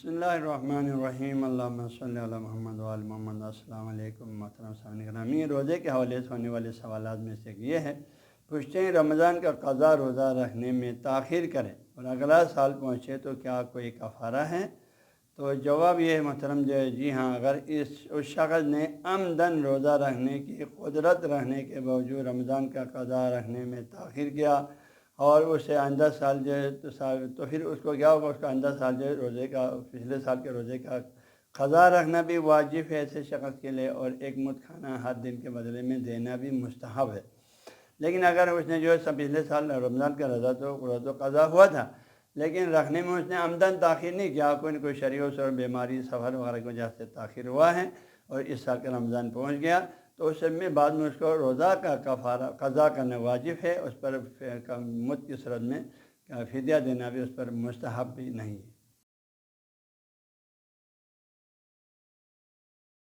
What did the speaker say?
بسم اللہ الرحمن الرحیم اللہم صلی علی محمد وعلی محمد۔ السلام علیکم محترم سامعین گرامی۔ روزے کے حوالے سے ہونے والے سوالات میں سے یہ ہے، پوچھتے ہیں رمضان کا قضا روزہ رکھنے میں تاخیر کرے اور اگلا سال پہنچے تو کیا کوئی کفارہ ہے؟ تو جواب یہ ہے محترم جی ہاں، اگر اس شخص نے عمدن روزہ رکھنے کی قدرت رہنے کے باوجود رمضان کا قضا رکھنے میں تاخیر کیا اور اسے آئندہ سال جو ہے تو پھر اس کو کیا ہوگا، اس کا آئندہ سال جو ہے روزے کا پچھلے سال کے روزے کا قضا رکھنا بھی واجب ہے ایسے شخص کے لیے، اور ایک مد کھانا ہر دن کے بدلے میں دینا بھی مستحب ہے۔ لیکن اگر اس نے جو ہے پچھلے سال رمضان کا روزہ قضا ہوا تھا لیکن رکھنے میں اس نے عمدن تاخیر نہیں کیا، کوئی نہ کوئی شرعی اور بیماری سفر وغیرہ کی وجہ سے تاخیر ہوا ہے اور اس سال کا رمضان پہنچ گیا، تو اس میں بعد میں اس کو روزہ کا کفارہ قضا کرنا واجب ہے، اس پر مد کی صورت میں فدیہ دینا بھی اس پر مستحب بھی نہیں ہے۔